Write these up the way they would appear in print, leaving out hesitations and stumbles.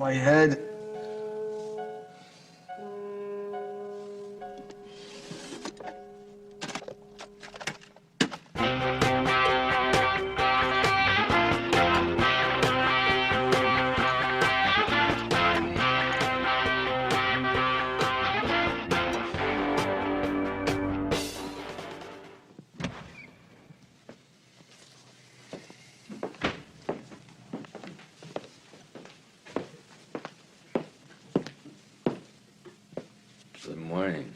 my head. Good morning.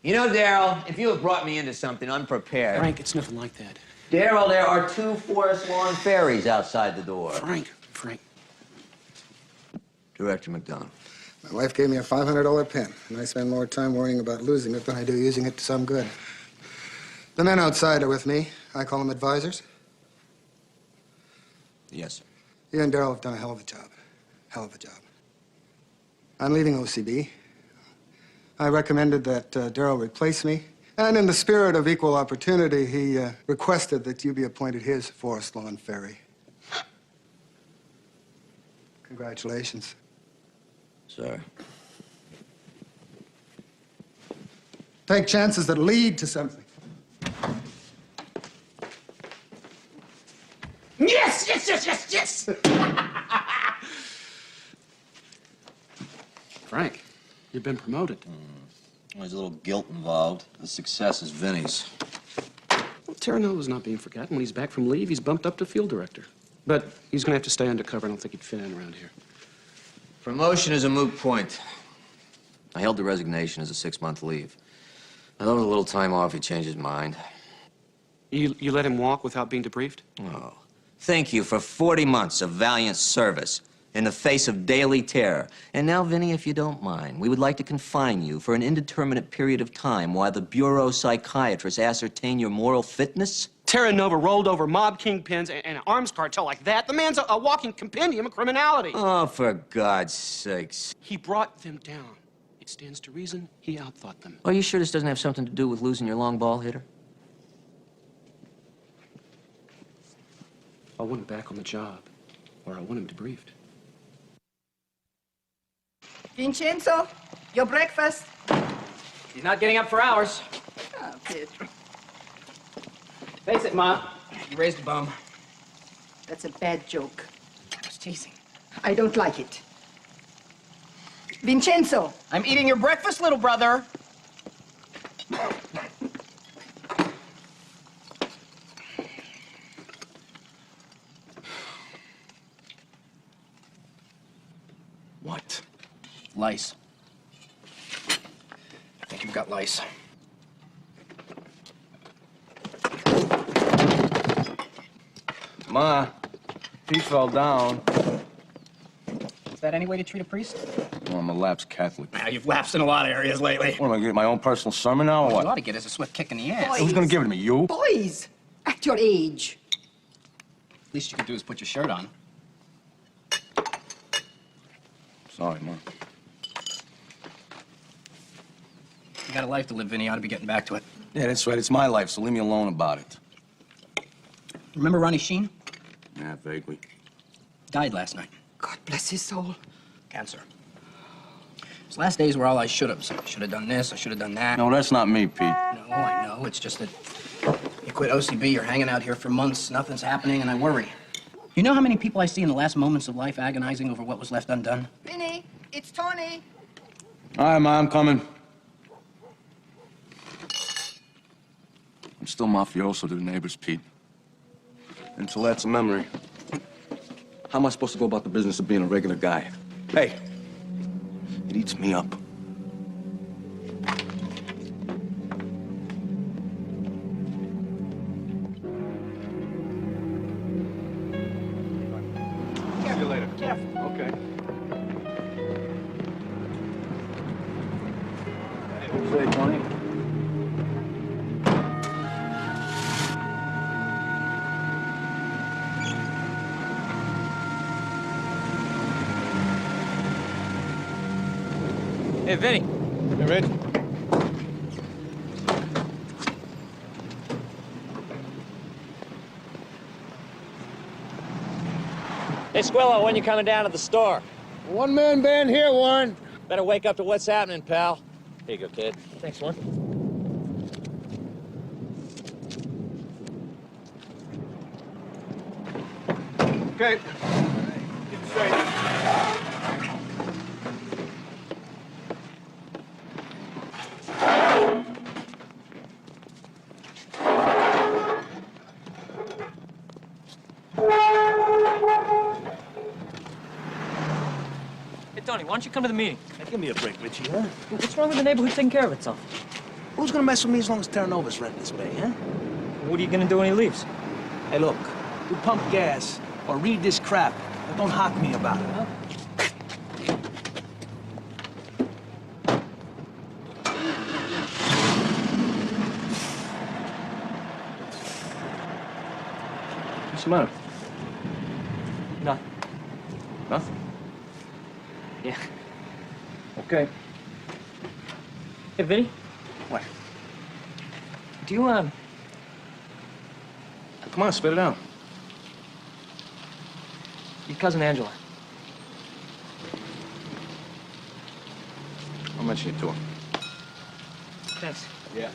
You know, Daryl, if you have brought me into something unprepared... Frank, it's nothing like that. Daryl, there are 2 forest lawn ferries outside the door. Frank. Director McDonough. My wife gave me a $500 pen, and I spend more time worrying about losing it than I do using it to some good. The men outside are with me. I call them advisors. Yes. You and Daryl have done a hell of a job. Hell of a job. I'm leaving OCB. I recommended that Daryl replace me. And in the spirit of equal opportunity, he requested that you be appointed his forest lawn ferry. Congratulations. Sir. Take chances that lead to something. Yes! Frank, you've been promoted. There's a little guilt involved. The success is Vinnie's. Well, Terranello's not being forgotten. When he's back from leave, he's bumped up to field director. But he's going to have to stay undercover. I don't think he'd fit in around here. Promotion is a moot point. I held the resignation as a 6-month leave. Although with a little time off, he changed his mind. You let him walk without being debriefed? Oh. Thank you for 40 months of valiant service in the face of daily terror. And now, Vinnie, if you don't mind, we would like to confine you for an indeterminate period of time while the bureau psychiatrists ascertain your moral fitness. Terra Nova rolled over mob kingpins and an arms cartel like that. The man's a walking compendium of criminality. Oh, for God's sakes. He brought them down. It stands to reason he outthought them. Are you sure this doesn't have something to do with losing your long ball hitter? I want him back on the job, or I want him debriefed. Vincenzo, your breakfast. He's not getting up for hours. Oh, Pietro. Face it, Ma. You raised a bum. That's a bad joke. I was teasing. I don't like it. Vincenzo! I'm eating your breakfast, little brother. What? Lice. I think you've got lice. Ma, he fell down. Is that any way to treat a priest? Well, I'm a lapsed Catholic. Now, you've lapsed in a lot of areas lately. What, am I getting my own personal sermon now, or What what? you ought to get is a swift kick in the ass. Boy. Who's gonna give it to me, you? Boys, at your age. Least you can do is put your shirt on. Sorry, Ma. You got a life to live, Vinnie. You ought to be getting back to it. Yeah, that's right. It's my life, so leave me alone about it. Remember Ronnie Sheen? Yeah, vaguely. Died last night. God bless his soul. Cancer. His last days were all I should have. So I should have done this, I should have done that. No, that's not me, Pete. No, I know. It's just that you quit OCB, you're hanging out here for months, nothing's happening, and I worry. You know how many people I see in the last moments of life agonizing over what was left undone? Vinnie, it's Tony. All right, Ma, I'm coming. I'm still mafioso to the neighbors, Pete. Until that's a memory. How am I supposed to go about the business of being a regular guy? Hey, it eats me up. See you later. Careful. Okay. Say, Tony. Hey, Vinnie. Hey, Rich. Hey, Squillo, when you coming down to the store? One-man band here, Warren. Better wake up to what's happening, pal. Here you go, kid. Thanks, Warren. Okay. Get straight. Hey, Tony, why don't you come to the meeting? Hey, give me a break, Richie, huh? What's wrong with the neighborhood taking care of itself? Who's gonna mess with me as long as Terranova's renting this bay, huh? What are you gonna do when he leaves? Hey, look, you pump gas or read this crap, but don't hawk me about it, huh? What's the matter? No. Nothing? Yeah. Okay. Hey, Vinnie? What? Do you, Come on, spit it out. your cousin Angela, I'll mention it to her. thanks. Yeah.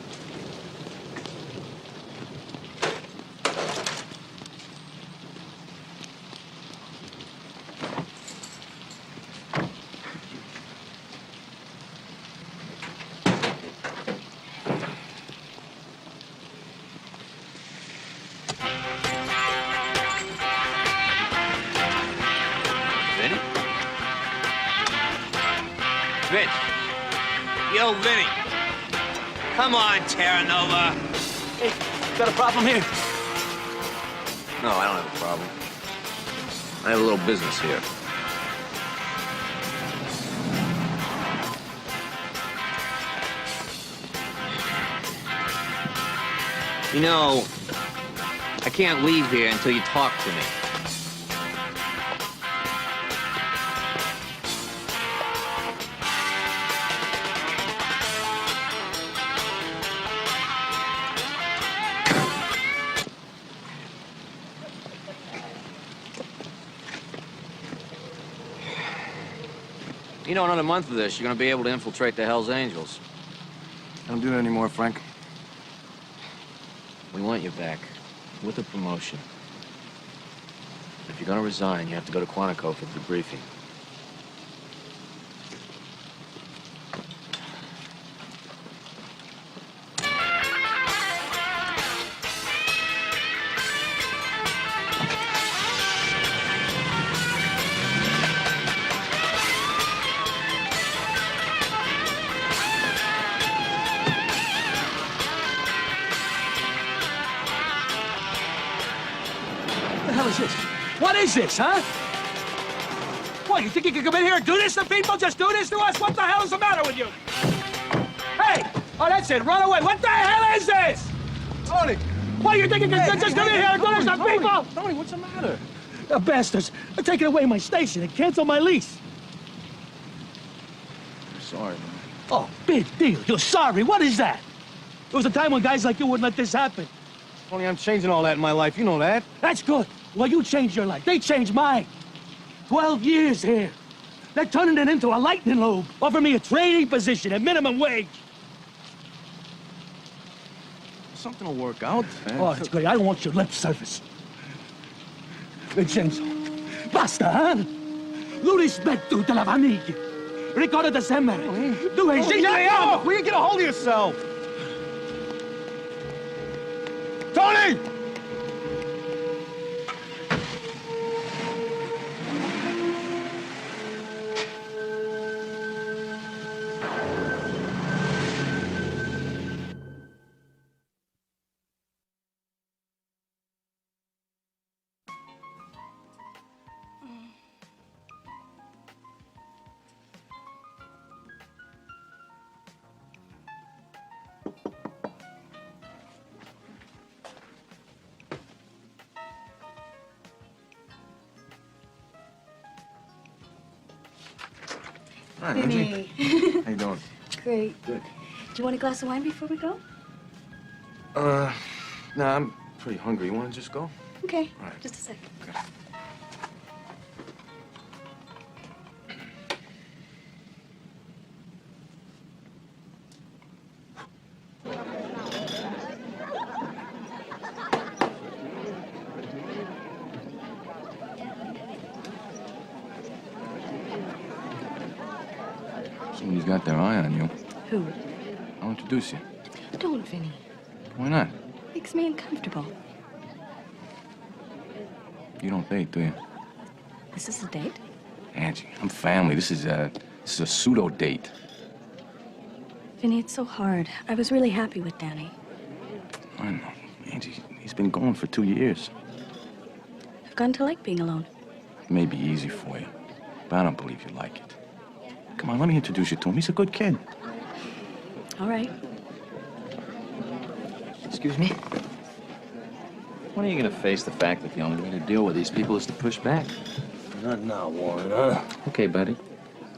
Vinnie? Vince. Yo, Vinnie. Come on, Terranova. Hey, got a problem here? No, I don't have a problem. I have a little business here. You know, I can't leave here until you talk to me. You know, in another month of this, you're gonna be able to infiltrate the Hells Angels. Don't do that anymore, Frank. We want you back, with a promotion. If you're gonna resign, you have to go to Quantico for the debriefing. What the hell is this? What is this, huh? What, you think you can come in here and do this to people? Just do this to us? What the hell is the matter with you? Hey! Oh, that's it. Run away. What the hell is this? Tony! What, you think you can just come in here and do this to people? Tony, what's the matter? The bastards are taking away my station and cancel my lease. I'm sorry, man. Oh, big deal. You're sorry. What is that? There was a time when guys like you wouldn't let this happen. Tony, I'm changing all that in my life. You know that. That's good. Well, you changed your life. They changed mine. 12 years here. They're turning it into a lightning lobe. Offer me a trading position at minimum wage. Something will work out, man. Oh, that's great. I don't want your lip service. Vincenzo, basta, eh? Lo rispetto della famiglia. Ricordati sempre. Tu hai scelto. Will you get a hold of yourself? Tony! Hi, Vinnie. How you doing? Great. Good. Do you want a glass of wine before we go? Nah, I'm pretty hungry. You want to just go? Okay. All right. Just a sec. Okay. Somebody's got their eye on you. Who? I'll introduce you. Don't, Vinnie. Why not? Makes me uncomfortable. You don't date, do you? This is a date? Angie, I'm family. This is a pseudo date. Vinnie, it's so hard. I was really happy with Danny. I know, Angie. He's been gone for 2 years. I've gotten to like being alone. It may be easy for you, but I don't believe you like it. Come on, let me introduce you to him. He's a good kid. All right. Excuse me? When are you going to face the fact that the only way to deal with these people is to push back? Not now, Warren. Okay, buddy.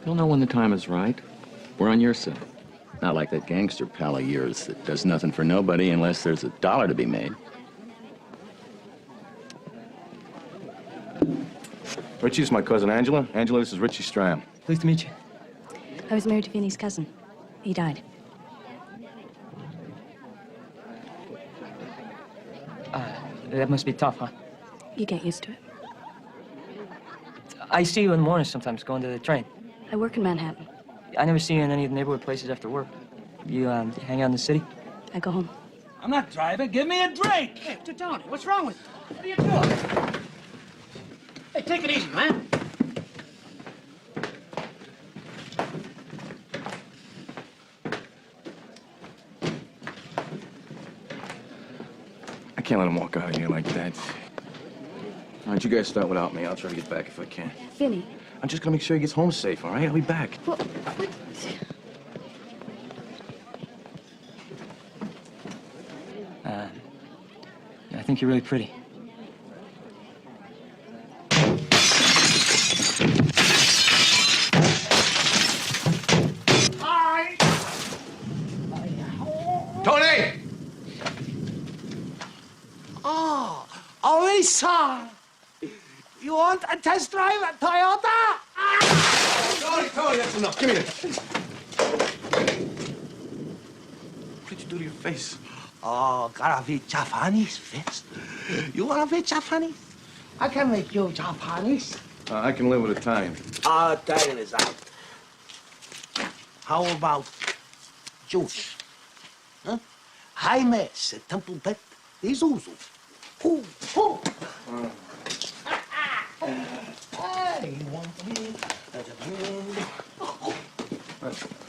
You'll know when the time is right. We're on your side. Not like that gangster pal of yours that does nothing for nobody unless there's a dollar to be made. Richie's my cousin Angela. Angela, this is Richie Stram. Pleased to meet you. I was married to Vinnie's cousin. He died. That must be tough, huh? You get used to it. I see you in the morning sometimes going to the train. I work in Manhattan. I never see you in any of the neighborhood places after work. You hang out in the city? I go home. I'm not driving. Give me a drink. Hey, Tony, what's wrong with you? What are you doing? Hey, take it easy, man. I can't let him walk out of here like that. All right, you guys start without me. I'll try to get back if I can. Vinnie. I'm just gonna make sure he gets home safe, all right? I'll be back. Well, what? I think you're really pretty. Tony! Oh, Alisa! You want a test drive at Toyota? Tony, that's enough. Give me it. What did you do to your face? Oh, gotta be Japanese, Vince. You wanna be Japanese? I can make you Japanese. I can live with Italian. Italian is out. How about juice? Huh? Jaime, se temple bet, Isuzu. Hoo, hoo. Hey, you want to be a Japanese?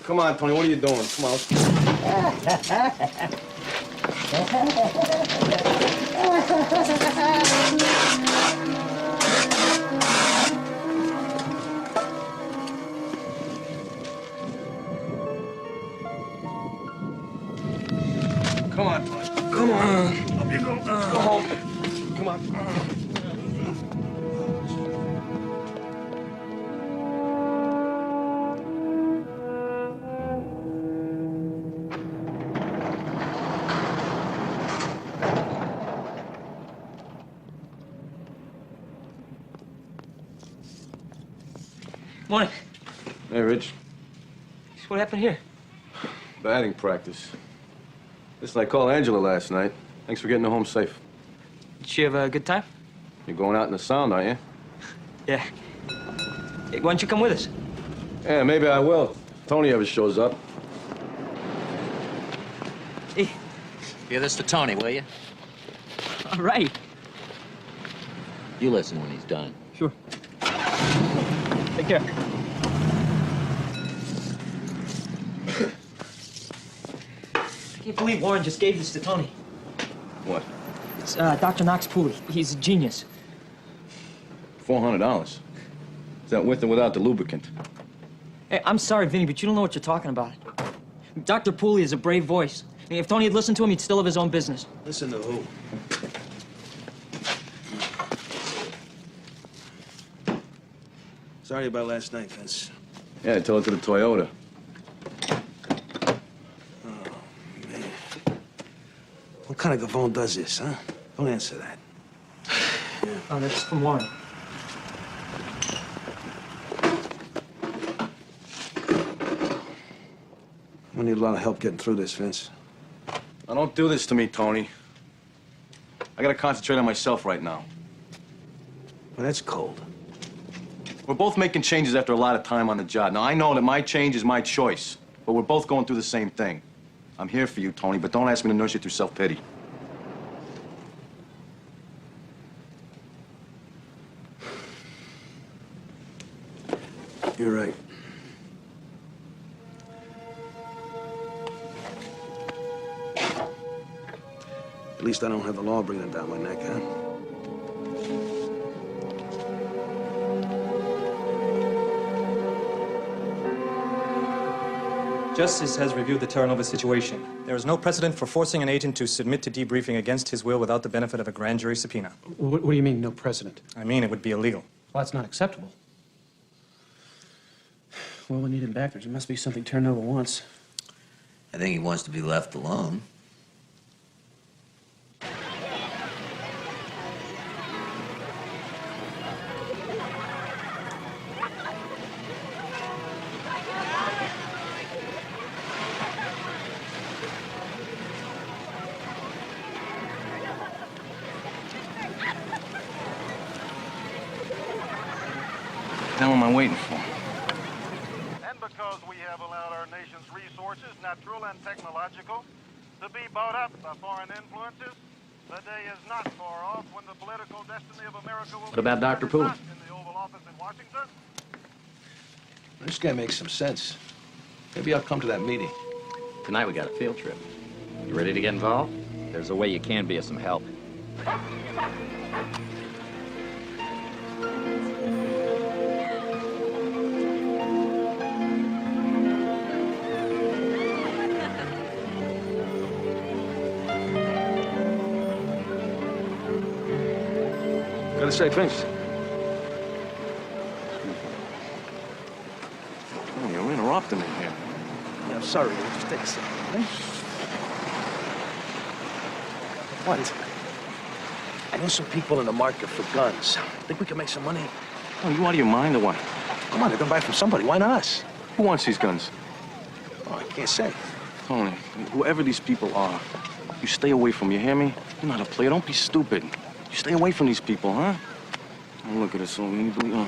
Come on, Tony, what are you doing? Come on. Come on, Tony. Come on. Up you go. Go home. Come on. Morning. Hey, Rich. What happened here? Batting practice. Listen, I called Angela last night. Thanks for getting her home safe. Did she have a good time? You're going out in the sound, aren't you? Yeah. Hey, why don't you come with us? Yeah, maybe I will. If Tony ever shows up. Hey. Give this to Tony, will you? All right. You listen when he's done. Sure. Take care. I can't believe Warren just gave this to Tony. What? It's Dr. Knox Pooley. He's a genius. $400. Is that with or without the lubricant? Hey, I'm sorry, Vinnie, but you don't know what you're talking about. Dr. Pooley is a brave voice. I mean, if Tony had listened to him, he'd still have his own business. Listen to who? Sorry about last night, Vince. Yeah, tell it to the Toyota. What kind of gavone does this, huh? Don't answer that. Oh, that's from Warren. I need a lot of help getting through this, Vince. Now, don't do this to me, Tony. I gotta concentrate on myself right now. Well, that's cold. We're both making changes after a lot of time on the job. Now, I know that my change is my choice, but we're both going through the same thing. I'm here for you, Tony, but don't ask me to nurse you through self-pity. You're right. At least I don't have the law breathing down my neck, huh? Justice has reviewed the turnover situation. There is no precedent for forcing an agent to submit to debriefing against his will without the benefit of a grand jury subpoena. What do you mean, no precedent? I mean, it would be illegal. Well, that's not acceptable. Well, we need him back. There must be something Terranova wants. I think he wants to be left alone. Now what am I waiting for? And because we have allowed our nation's resources, natural and technological, to be bought up by foreign influences, the day is not far off when the political destiny of America will What about Dr. Poole? in the Oval Office in Washington. This guy makes some sense. Maybe I'll come to that meeting. Tonight we got a field trip. You ready to get involved? There's a way you can be of some help. Gotta say, Vince. Oh, you're interrupting me here. Yeah, I'm sorry. Just take a second. Okay? What? I know some people in the market for guns. Think we can make some money? Oh, you out of your mind or what? Come on, they're gonna buy from somebody. Why not us? Who wants these guns? Oh, I can't say. Tony, whoever these people are, you stay away from them, you hear me? You're not a player, don't be stupid. You stay away from these people, huh? Oh, look at us, so many blue. Oh.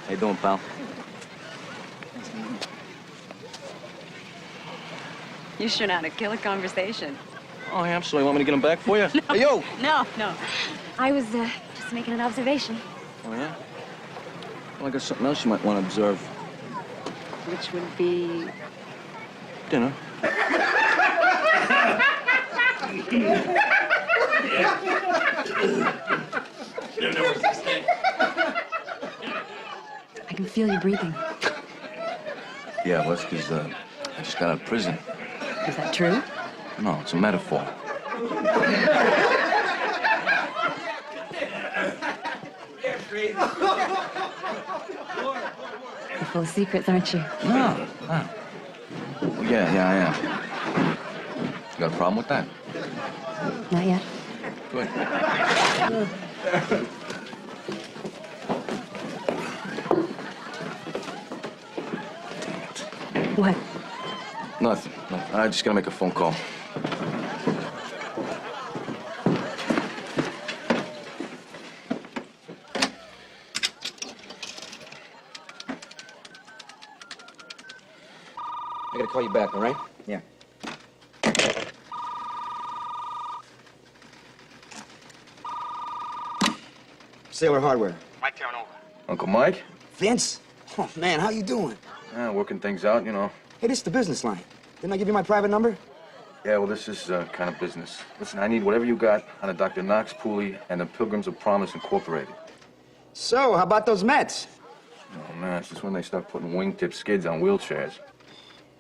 How you doing, pal? You sure know how to kill a conversation. Oh, yeah, I'm sorry. You want me to get them back for you? No. Hey, yo! No. I was just making an observation. Oh, yeah? Well, I got something else you might want to observe. Which would be... Dinner. I can feel you breathing. Yeah, well, that's because I just got out of prison. Is that true? No, it's a metaphor. You're full of secrets, aren't you? No. Yeah, I am. You got a problem with that? Not yet. Good. What? Nothing. I just gotta make a phone call. I gotta call you back, all right? Yeah. Sailor Hardware. Mike Terranova. Uncle Mike? Vince? Oh, man, how you doing? Working things out, you know. Hey, this is the business line. Didn't I give you my private number? Yeah, well, this is kind of business. Listen, I need whatever you got on the Dr. Knox Pooley and the Pilgrims of Promise Incorporated. So, how about those Mets? Oh, man, it's just when they start putting wingtip skids on wheelchairs.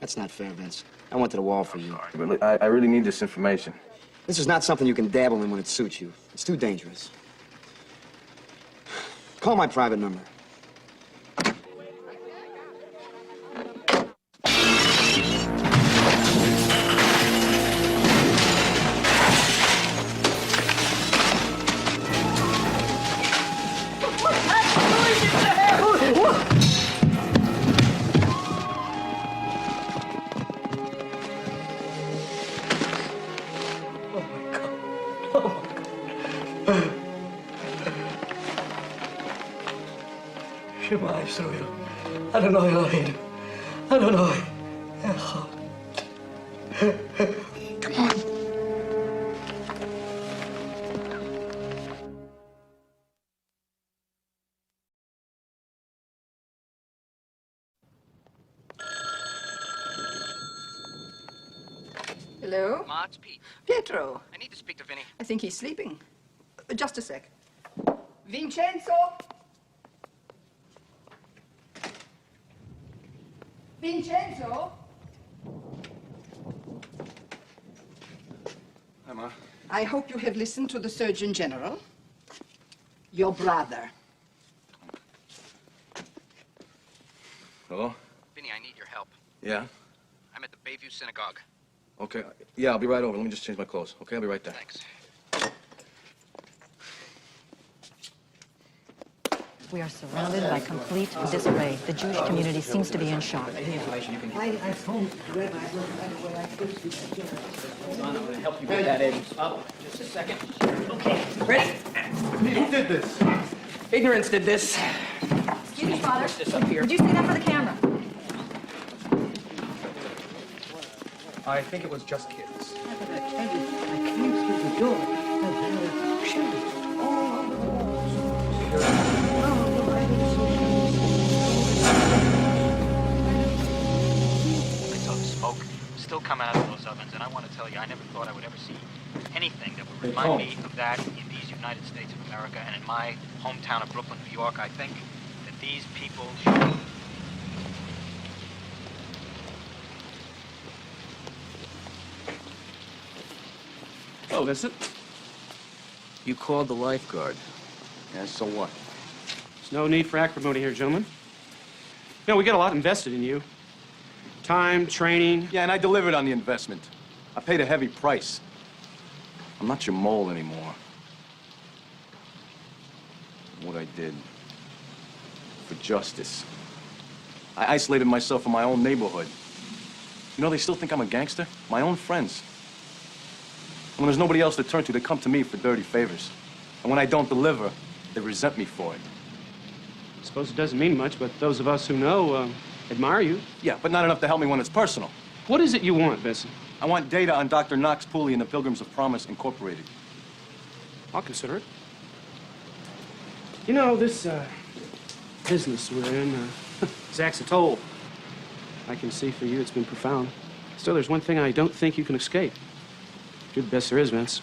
That's not fair, Vince. I went to the wall for you. But look, I really need this information. This is not something you can dabble in when it suits you. It's too dangerous. Call my private number. I don't know, Elohim. I don't know. Come on. Hello? Ma, it's Pete. Pietro. I need to speak to Vinnie. I think he's sleeping. Just a sec. Vincenzo? Vincenzo? Hi, Ma. I hope you have listened to the Surgeon General. Your brother. Hello? Vinnie, I need your help. Yeah? I'm at the Bayview Synagogue. Okay. Yeah, I'll be right over. Let me just change my clothes. Okay, I'll be right there. Thanks. We are surrounded by complete disarray. The Jewish community seems to be in shock. Any information you can get. I phoned Rabbi. I'm going to help you get that in. Up. Just a second. Okay. Ready? Who did this? Ignorance did this. Excuse me, Father. This up here. Would you say that for the camera? I think it was just kids. I came through the door. I saw the smoke still coming out of those ovens, and I want to tell you, I never thought I would ever see anything that would remind me of that in these United States of America and in my hometown of Brooklyn, New York. I think that these people should... Oh, that's it? You called the lifeguard. Yeah, so what? There's no need for acrimony here, gentlemen. You know, we got a lot invested in you. Time, training. Yeah, and I delivered on the investment. I paid a heavy price. I'm not your mole anymore. What I did for justice. I isolated myself from my own neighborhood. You know, they still think I'm a gangster. My own friends. When there's nobody else to turn to, they come to me for dirty favors. And when I don't deliver, they resent me for it. I suppose it doesn't mean much, but those of us who know admire you. Yeah, but not enough to help me when it's personal. What is it you want, Vincent? I want data on Dr. Knox Pooley and the Pilgrims of Promise Incorporated. I'll consider it. You know, this business we're in exacts a toll. I can see for you it's been profound. Still, there's one thing I don't think you can escape. You're the best there is, Vince.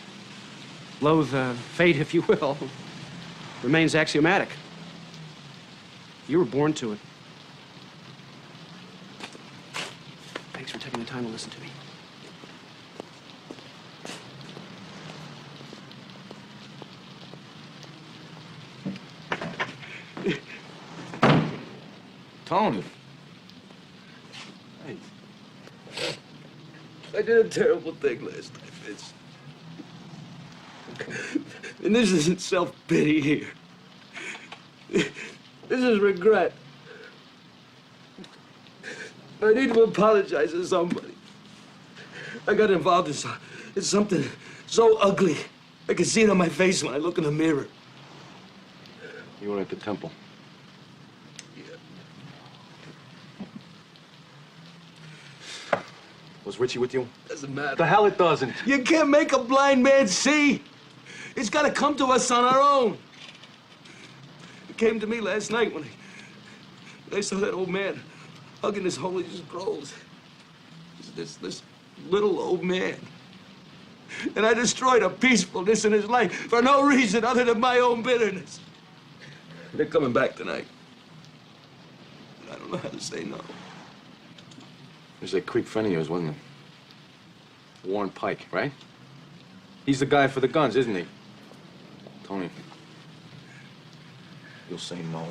Loathe fate, if you will, remains axiomatic. You were born to it. Thanks for taking the time to listen to me. Tony. Hey. I did a terrible thing last night, Vince. And this isn't self-pity here. This is regret. I need to apologize to somebody. I got involved in something so ugly. I can see it on my face when I look in the mirror. You were at the temple. Was Richie with you? Doesn't matter. The hell it doesn't. You can't make a blind man see. It's got to come to us on our own. It came to me last night when I saw that old man hugging his holy scrolls. This little old man. And I destroyed a peacefulness in his life for no reason other than my own bitterness. They're coming back tonight. And I don't know how to say no. He was that creep friend of yours, wasn't he? Warren Pike, right? He's the guy for the guns, isn't he? Tony, you'll say no.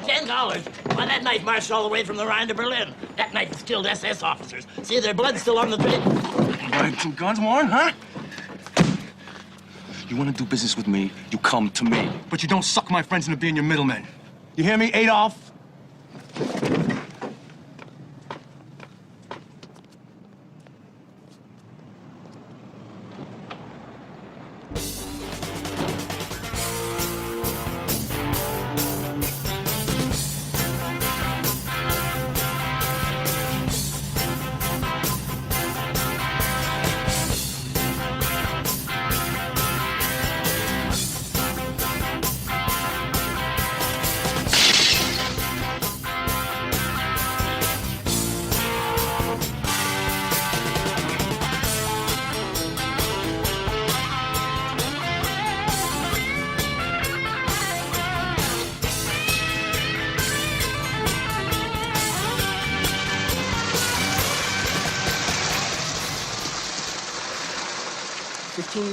$10. Why, that knife marched all the way from the Rhine to Berlin. That knife killed SS officers. See, their blood's still on the blade. You buying some guns, Warren, huh? You want to do business with me, you come to me. But you don't suck my friends into being your middlemen. You hear me, Adolf?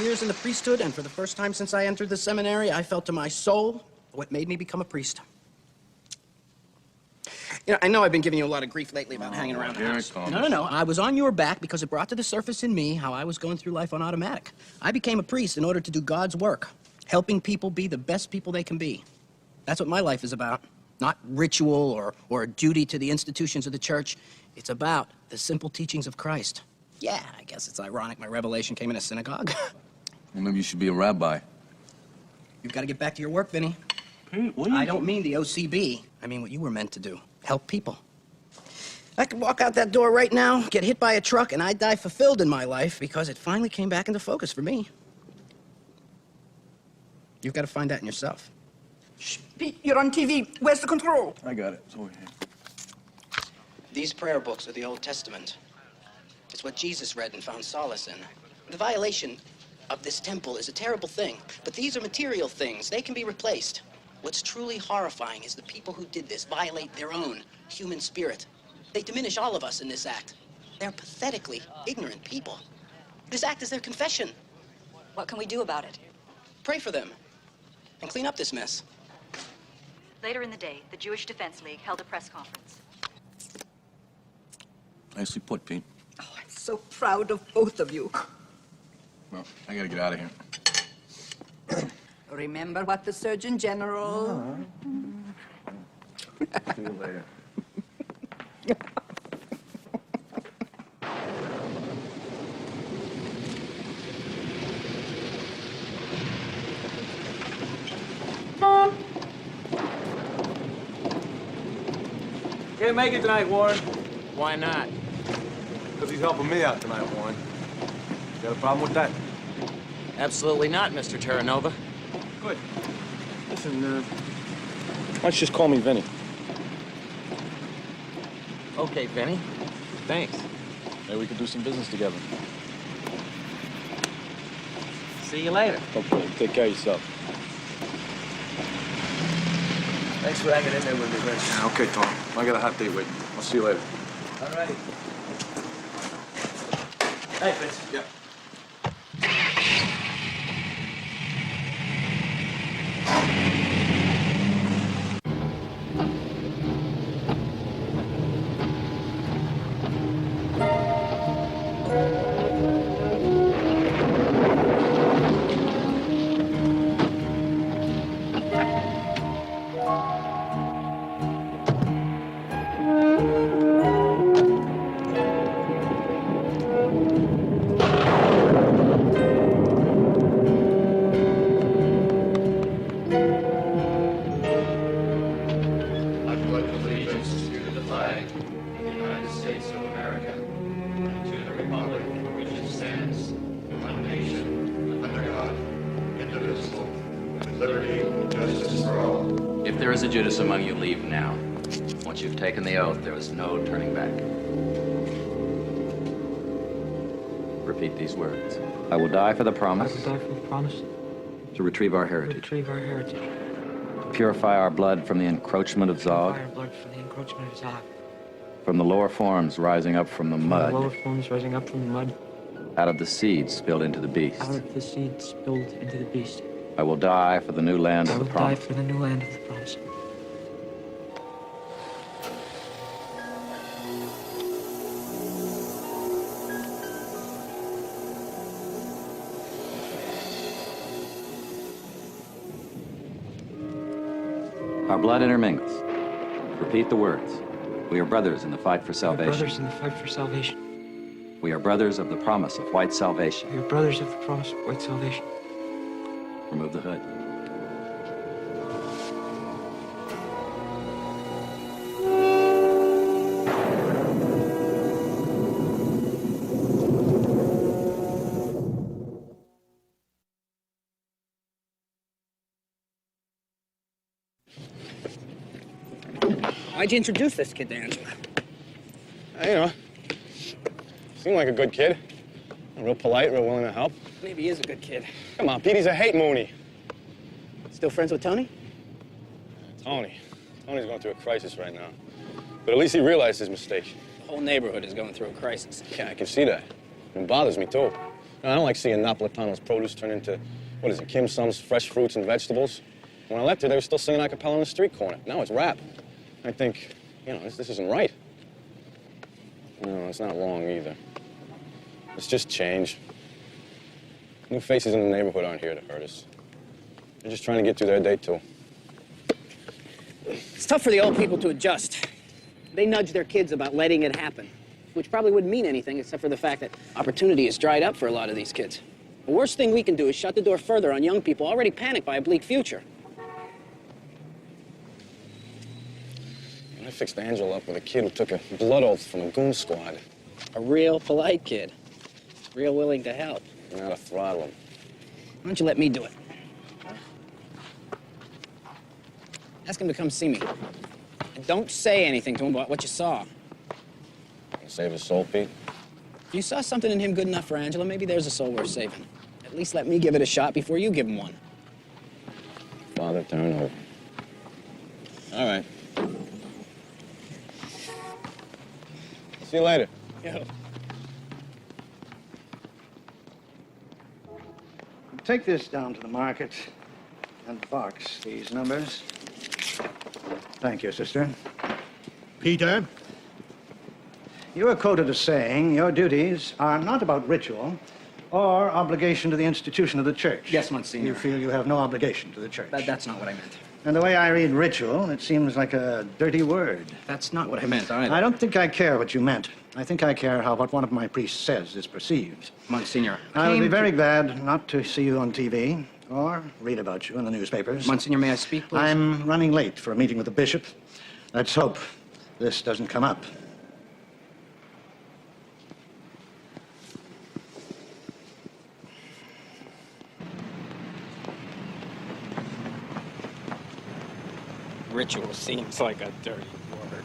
Years in the priesthood, and for the first time since I entered the seminary, I felt to my soul what made me become a priest. You know, I know I've been giving you a lot of grief lately about hanging around the here house. it comes. No. I was on your back because it brought to the surface in me how I was going through life on automatic. I became a priest in order to do God's work, helping people be the best people they can be. That's what my life is about. Not ritual or a duty to the institutions of the church. It's about the simple teachings of Christ. Yeah, I guess it's ironic my revelation came in a synagogue. Well, maybe you should be a rabbi. You've got to get back to your work, Vinnie. Hey, what are you I don't mean the OCB. I mean what you were meant to do. Help people. I could walk out that door right now, get hit by a truck, and I'd die fulfilled in my life because it finally came back into focus for me. You've got to find that in yourself. Shh, Pete, you're on TV. Where's the control? I got it. It's over here. These prayer books are the Old Testament. It's what Jesus read and found solace in. The violation of this temple is a terrible thing, but these are material things. They can be replaced. What's truly horrifying is the people who did this violate their own human spirit. They diminish all of us in this act. They're pathetically ignorant people. This act is their confession. What can we do about it? Pray for them and clean up this mess. Later in the day, the Jewish Defense League held a press conference. Nicely put, Pete. Oh, I'm so proud of both of you. Well, I gotta get out of here. Remember what the Surgeon General... See you later. Can't make it tonight, Warren. Why not? Because he's helping me out tonight, Warren. Got a problem with that? Absolutely not, Mr. Terranova. Good. Listen, why don't you just call me Vinnie? Okay, Vinnie. Thanks. Maybe we could do some business together. See you later. Okay, take care of yourself. Thanks for hanging in there with me, Vince. Yeah, okay, Tom. I got a hot date waiting. I'll see you later. All righty. Hey, Vince. Yeah. If there is a Judas among you, leave now. Once you've taken the oath, there is no turning back. Repeat these words. I will die for the promise. I will die for the promise. To retrieve our heritage. Retrieve our heritage. To purify our blood from the encroachment of Zog. Purify our blood from the encroachment of Zog. From the lower forms rising up from the mud. The lower forms rising up from the mud. Out of the seeds spilled into the beast. Out of the seed spilled into the beast. I will die for the new land of the promise. I will die for the new land of the promise. Our blood intermingles. Repeat the words. We are brothers in the fight for salvation. Brothers in the fight for salvation. We are brothers of the promise of white salvation. We are brothers of the promise of white salvation. Remove the hood. Why'd you introduce this kid to Angela? You know, seemed like a good kid. Real polite, real willing to help. Maybe he is a good kid. Come on, Pete, he's a hate Mooney. Still friends with Tony? Tony's going through a crisis right now. But at least he realized his mistake. The whole neighborhood is going through a crisis. Yeah, I can see that. It bothers me, too. I don't like seeing Napolitano's produce turn into, what is it, Kim Sum's fresh fruits and vegetables. When I left her, they were still singing a cappella on the street corner. Now it's rap. I think, you know, this isn't right. No, it's not wrong either. It's just change. New faces in the neighborhood aren't here to hurt us. They're just trying to get through their day, too. It's tough for the old people to adjust. They nudge their kids about letting it happen, which probably wouldn't mean anything except for the fact that opportunity has dried up for a lot of these kids. The worst thing we can do is shut the door further on young people already panicked by a bleak future. I fixed Angela up with a kid who took a blood oath from a goon squad. A real polite kid. Real willing to help. I know how to throttle him. Why don't you let me do it? Ask him to come see me. And don't say anything to him about what you saw. Save his soul, Pete? If you saw something in him good enough for Angela, maybe there's a soul worth saving. At least let me give it a shot before you give him one. Father, turn over. All right. See you later. Yo. Take this down to the market and box these numbers. Thank you, sister. Peter? You are quoted as saying your duties are not about ritual or obligation to the institution of the church. Yes, Monsignor. You feel you have no obligation to the church. That's not what I meant. And the way I read ritual, it seems like a dirty word. That's not what I meant either. I don't think I care what you meant. I think I care how what one of my priests says is perceived. Monsignor, I would be very glad not to see you on TV or read about you in the newspapers. Monsignor, may I speak, please? I'm running late for a meeting with the bishop. Let's hope this doesn't come up. Ritual seems like a dirty word.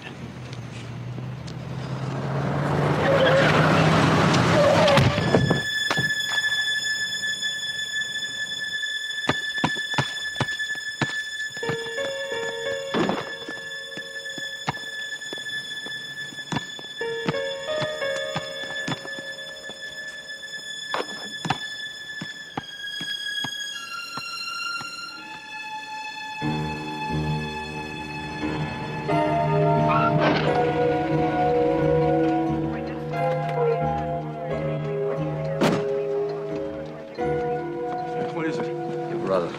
What is it? Your brother.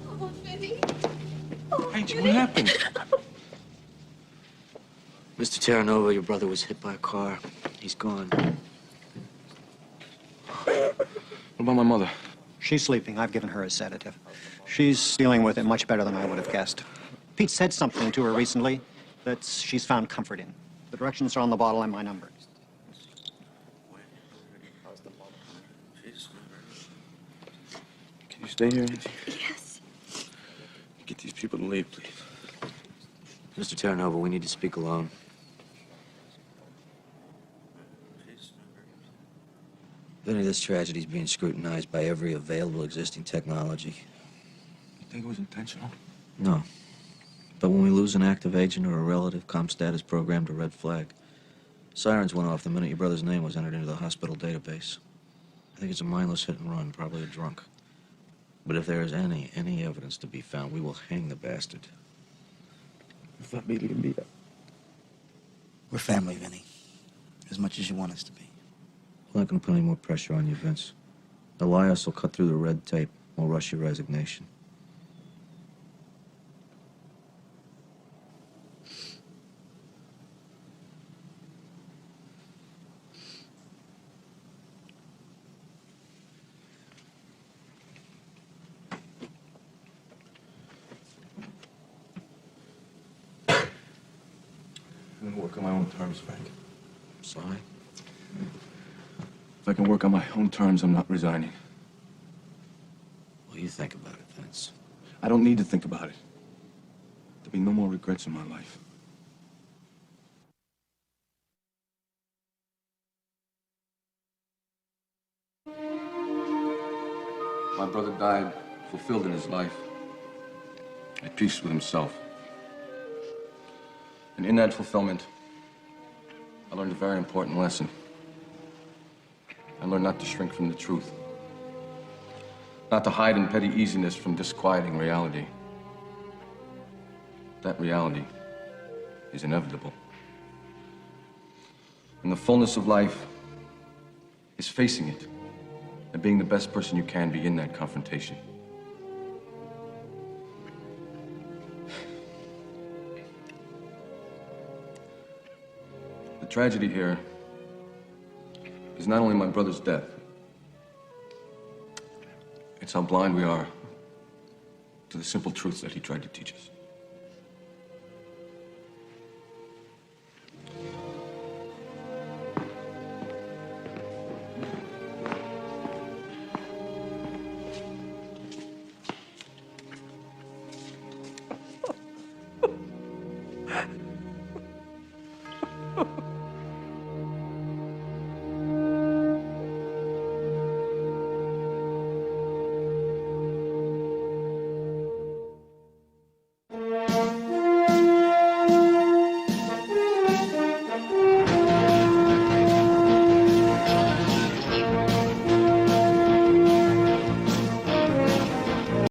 Oh, Vinnie. Angie, what happened? Mr. Terranova, your brother was hit by a car. He's gone. What about my mother? She's sleeping. I've given her a sedative. She's dealing with it much better than I would have guessed. Pete said something to her recently that she's found comfort in. The directions are on the bottle and my number. Can you stay here, Angie? Yes. Get these people to leave, please. Mr. Terranova, we need to speak alone. Vinnie, this tragedy is being scrutinized by every available existing technology. You think it was intentional? No. But when we lose an active agent or a relative, ComStat is programmed a red flag. Sirens went off the minute your brother's name was entered into the hospital database. I think it's a mindless hit and run, probably a drunk. But if there is any evidence to be found, we will hang the bastard. If that really can be that. We're family, Vinnie. As much as you want us to be. We're not going to put any more pressure on you, Vince. Elias will cut through the red tape. We'll rush your resignation. I'm gonna work on my own terms, Frank. Sorry? If I can work on my own terms, I'm not resigning. Well, you think about it, Vince. I don't need to think about it. There'll be no more regrets in my life. My brother died fulfilled in his life, at peace with himself. And in that fulfillment, I learned a very important lesson. I learned not to shrink from the truth. Not to hide in petty easiness from disquieting reality. That reality is inevitable. And the fullness of life is facing it and being the best person you can be in that confrontation. The tragedy here is not only my brother's death, it's how blind we are to the simple truths that he tried to teach us.